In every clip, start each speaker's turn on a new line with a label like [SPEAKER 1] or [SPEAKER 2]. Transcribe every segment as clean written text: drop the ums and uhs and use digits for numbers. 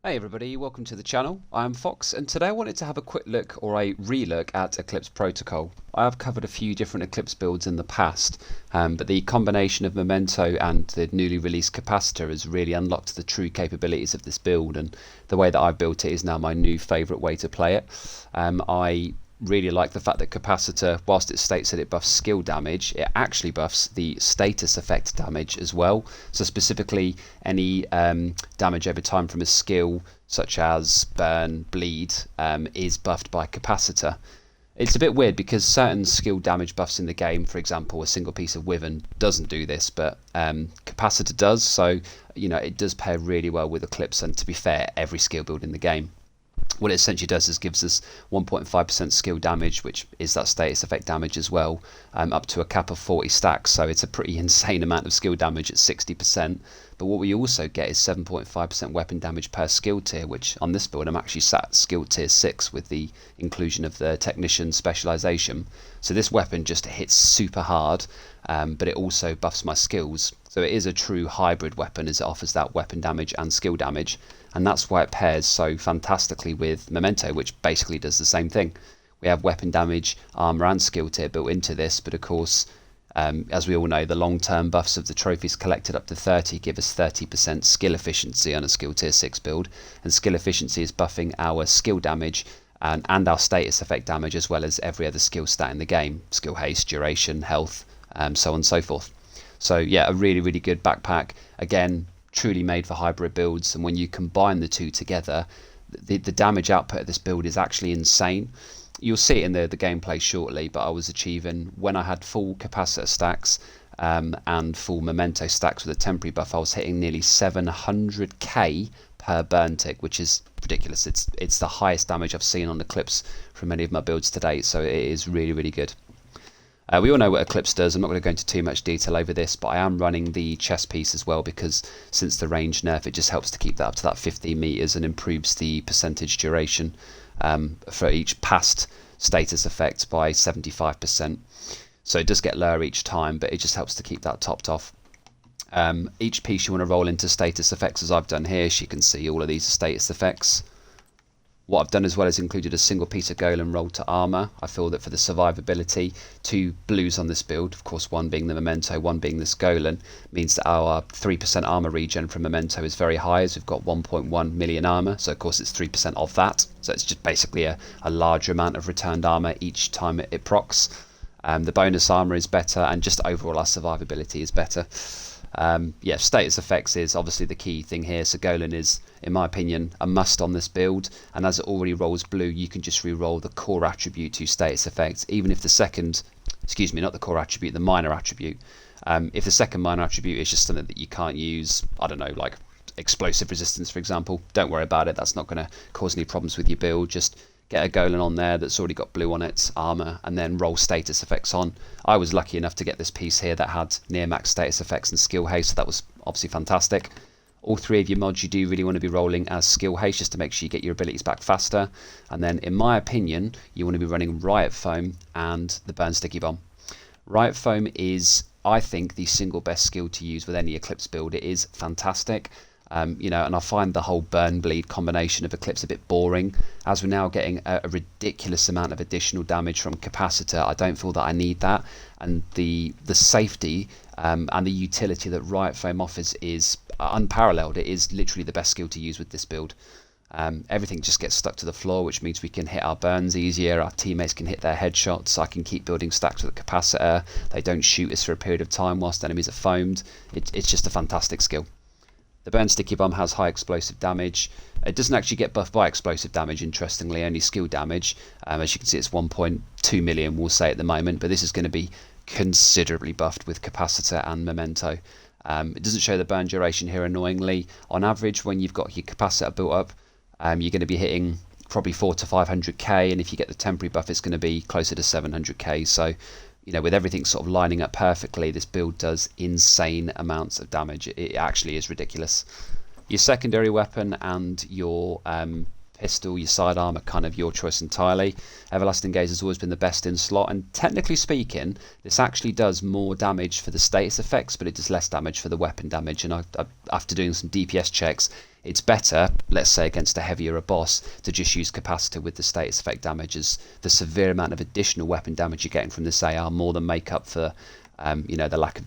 [SPEAKER 1] Hey everybody, welcome to the channel. I'm Fox and today I wanted to have a quick look or a re-look at Eclipse Protocol. I have covered a few different Eclipse builds in the past, but the combination of Memento and the newly released Capacitor has really unlocked the true capabilities of this build, and the way that I've built it is now my new favourite way to play it. I really like the fact that Capacitor, whilst it states that it buffs skill damage, it actually buffs the status effect damage as well. So specifically any damage over time from a skill such as burn, bleed, is buffed by Capacitor. It's a bit weird because certain skill damage buffs in the game, for example a single piece of Wyvern doesn't do this, but Capacitor does, so it does pair really well with Eclipse, and to be fair, every skill build in the game. What it essentially does is gives us 1.5% skill damage, which is that status effect damage as well, up to a cap of 40 stacks, so it's a pretty insane amount of skill damage at 60%. But what we also get is 7.5% weapon damage per skill tier, which on this build I'm actually sat at skill tier 6 with the inclusion of the technician specialization. So this weapon just hits super hard, but it also buffs my skills. So it is a true hybrid weapon as it offers that weapon damage and skill damage, and that's why it pairs so fantastically with Memento, which basically does the same thing. We have weapon damage, armor and skill tier built into this, but of course, as we all know, the long-term buffs of the trophies collected up to 30 give us 30% skill efficiency on a skill tier 6 build, and skill efficiency is buffing our skill damage and our status effect damage, as well as every other skill stat in the game: skill haste, duration, health, so on and so forth. So yeah, a really good backpack, again truly made for hybrid builds, and when you combine the two together, the damage output of this build is actually insane. You'll see it in the gameplay shortly, but I was achieving, when I had full capacitor stacks and full memento stacks with a temporary buff, I was hitting nearly 700k per burn tick, which is ridiculous. It's the highest damage I've seen on Eclipse from any of my builds to date, so it is really good. We all know what Eclipse does. I'm not going to go into too much detail over this, but I am running the chest piece as well, because since the range nerf, it just helps to keep that up to that 15 meters and improves the percentage duration for each past status effect by 75%. So it does get lower each time, but it just helps to keep that topped off. Each piece you want to roll into status effects, as I've done here, so you can see all of these status effects. What I've done as well is included a single piece of golem rolled to armor. I feel that for the survivability, 2 blues on this build, of course one being the memento, one being this golem, means that our 3% armor regen from memento is very high, as we've got 1.1 million armor, so of course it's 3% of that, so it's just basically a larger amount of returned armor each time it procs. The bonus armor is better, and just overall our survivability is better. Yeah, status effects is obviously the key thing here. So Golem is, in my opinion, a must on this build, and as it already rolls blue, you can just re-roll the core attribute to status effects, even if the second, excuse me, not the core attribute, the minor attribute. If the second minor attribute is just something that you can't use, I don't know, like explosive resistance for example, don't worry about it, that's not going to cause any problems with your build. Just get a golem on there that's already got blue on its armor, and then roll status effects on. I was lucky enough to get this piece here that had near max status effects and skill haste, so that was obviously fantastic. All 3 of your mods you do really want to be rolling as skill haste, just to make sure you get your abilities back faster. And then in my opinion, you want to be running Riot Foam and the Burn Sticky Bomb. Riot Foam is, I think, the single best skill to use with any Eclipse build. It is fantastic. And I find the whole burn bleed combination of Eclipse a bit boring. As we're now getting a ridiculous amount of additional damage from Capacitor, I don't feel that I need that, and the safety and the utility that Riot Foam offers is unparalleled. It is literally the best skill to use with this build. Everything just gets stuck to the floor, which means we can hit our burns easier, our teammates can hit their headshots, I can keep building stacks with the Capacitor, they don't shoot us for a period of time whilst enemies are foamed. It's just a fantastic skill. The Burn Sticky Bomb has high explosive damage. It doesn't actually get buffed by explosive damage, interestingly, only skill damage. As you can see, it's 1.2 million, we'll say at the moment, but this is going to be considerably buffed with Capacitor and Memento. It doesn't show the burn duration here, annoyingly. On average, when you've got your Capacitor built up, you're going to be hitting probably 400 to 500k, and if you get the temporary buff, it's going to be closer to 700k. So, with everything sort of lining up perfectly, this build does insane amounts of damage. It actually is ridiculous. Your secondary weapon and your pistol, your sidearm, are kind of your choice entirely. Everlasting Gaze has always been the best in slot, and technically speaking, this actually does more damage for the status effects, but it does less damage for the weapon damage. And after doing some DPS checks, it's better, let's say against a heavier boss, to just use Capacitor with the status effect damage, as the severe amount of additional weapon damage you're getting from this AR more than make up for the lack of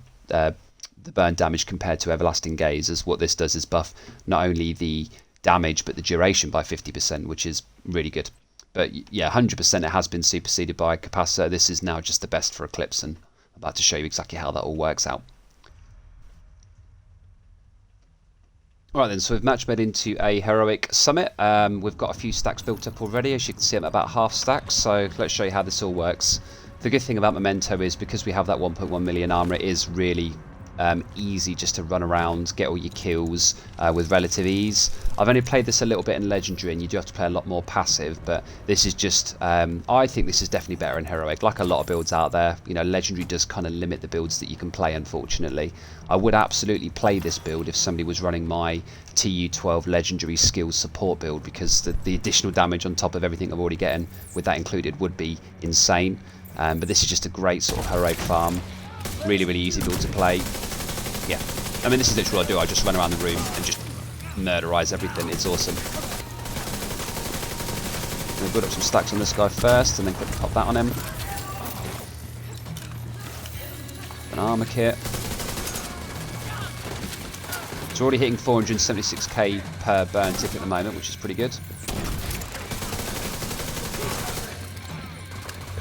[SPEAKER 1] the burn damage compared to Everlasting Gaze, as what this does is buff not only the damage but the duration by 50%, which is really good. But yeah, 100% it has been superseded by Capacitor. This is now just the best for Eclipse, and I'm about to show you exactly how that all works out. Alright then, so we've match made into a Heroic Summit. We've got a few stacks built up already. As you can see, I'm at about half stacks, so let's show you how this all works. The good thing about Memento is, because we have that 1.1 million armor, it is really easy just to run around, get all your kills with relative ease. I've only played this a little bit in Legendary, and you do have to play a lot more passive, but this is just, I think this is definitely better in Heroic. Like a lot of builds out there, Legendary does kind of limit the builds that you can play, unfortunately. I would absolutely play this build if somebody was running my TU12 Legendary skills support build, because the additional damage on top of everything I'm already getting, with that included, would be insane. But this is just a great sort of Heroic farm. Really, really easy build to play. Yeah, I mean, this is literally what I do. I just run around the room and just murderize everything. It's awesome. I'm going to build up some stacks on this guy first, and then quickly pop that on him. An armor kit. It's already hitting 476k per burn tick at the moment, which is pretty good.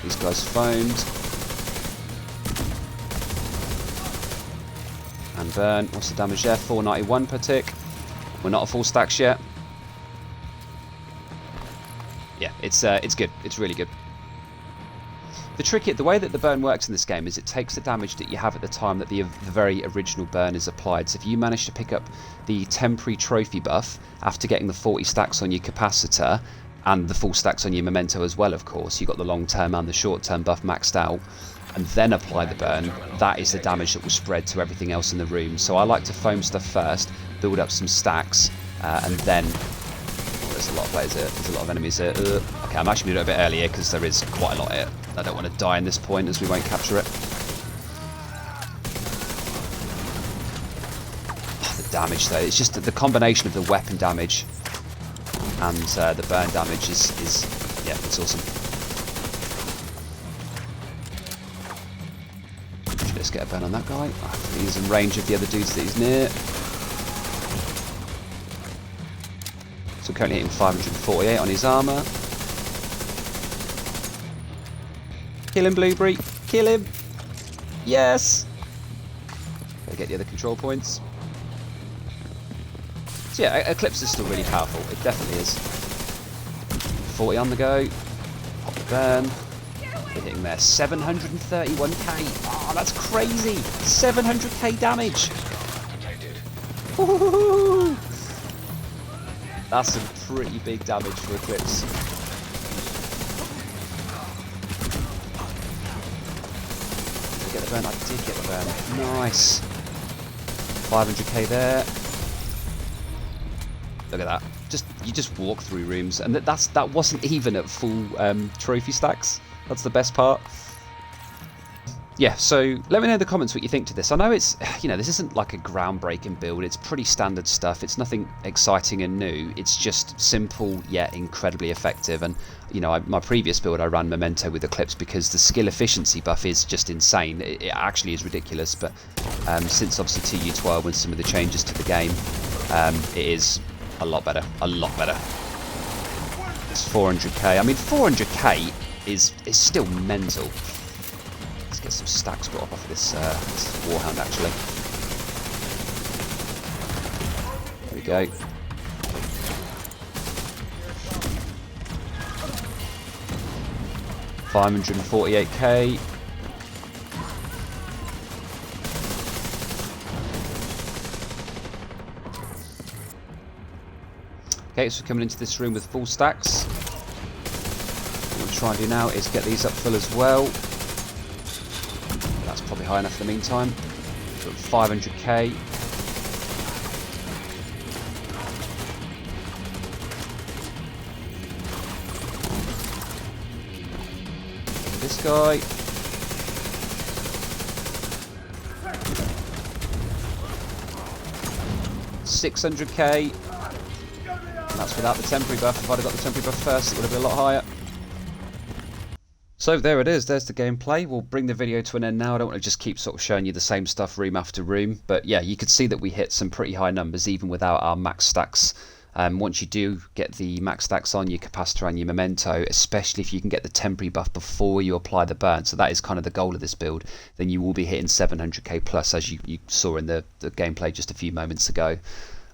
[SPEAKER 1] These guys foamed. And burn. What's the damage there? 491 per tick. We're not at full stacks yet. Yeah, it's good. It's really good. The way that the burn works in this game is it takes the damage that you have at the time that the very original burn is applied. So if you manage to pick up the temporary trophy buff after getting the 40 stacks on your Capacitor, and the full stacks on your Memento as well, of course, you've got the long term and the short term buff maxed out, and then apply the burn, that is the damage that will spread to everything else in the room. So I like to foam stuff first, build up some stacks, and then... there's a lot of players here, there's a lot of enemies here. Okay, I'm actually going to do it a bit earlier because there is quite a lot here. I don't want to die in this point as we won't capture it. Oh, the damage though, it's just the combination of the weapon damage and the burn damage is yeah, it's awesome. Let's get a burn on that guy. He's in range of the other dudes that he's near. So we're currently hitting 548 on his armour. Kill him, Blueberry. Kill him. Yes. Gotta get the other control points. So yeah, Eclipse is still really powerful. It definitely is. 40 on the go. Pop the burn. We're hitting there. 731k. Oh, that's crazy. 700k damage. Woohoo! That's some pretty big damage for Eclipse. Did I get the burn? I did get the burn. Nice. 500k there. Look at that. You just walk through rooms, and that wasn't even at full trophy stacks. That's the best part. Yeah, so let me know in the comments what you think to this. I know it's, this isn't like a groundbreaking build. It's pretty standard stuff. It's nothing exciting and new. It's just simple yet incredibly effective. And my previous build, I ran Memento with Eclipse because the skill efficiency buff is just insane. It actually is ridiculous. But since obviously TU12 and some of the changes to the game, it is a lot better. A lot better. It's 400k. I mean, 400k is still mental. Let's get some stacks brought up off of this Warhound, actually. There we go. $548k. Okay, so we're coming into this room with full stacks. What we'll try and do now is get these up full as well. That's probably high enough for the meantime. So 500k. This guy. $600k. That's without the temporary buff. If I'd have got the temporary buff first, it would have been a lot higher. So there it is, there's the gameplay. We'll bring the video to an end now. I don't want to just keep sort of showing you the same stuff room after room, but yeah, you could see that we hit some pretty high numbers even without our max stacks. Once you do get the max stacks on your capacitor and your memento, especially if you can get the temporary buff before you apply the burn, so that is kind of the goal of this build, then you will be hitting 700k plus, as you saw in the gameplay just a few moments ago.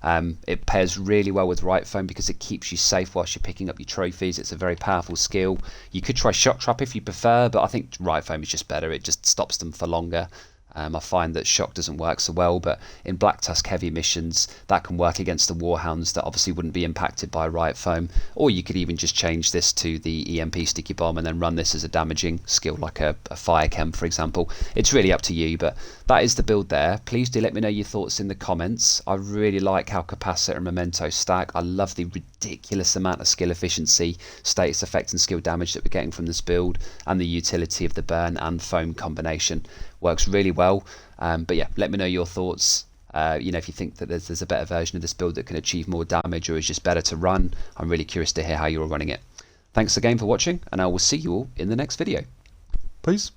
[SPEAKER 1] It pairs really well with Riot Foam because it keeps you safe whilst you're picking up your trophies. It's a very powerful skill. You could try Shock Trap if you prefer, but I think Riot Foam is just better. It just stops them for longer. I find that Shock doesn't work so well, but in Black Tusk heavy missions that can work against the Warhounds that obviously wouldn't be impacted by Riot Foam. Or you could even just change this to the EMP Sticky Bomb and then run this as a damaging skill like a Fire Chem, for example. It's really up to you, but that is the build there. Please do let me know your thoughts in the comments. I really like how Capacitor and Memento stack. I love the ridiculous amount of skill efficiency, status effect and skill damage that we're getting from this build, and the utility of the burn and foam combination. Works really well. But yeah, let me know your thoughts. You know, if you think that there's a better version of this build that can achieve more damage or is just better to run. I'm really curious to hear how you're running it. Thanks again for watching, and I will see you all in the next video. Peace.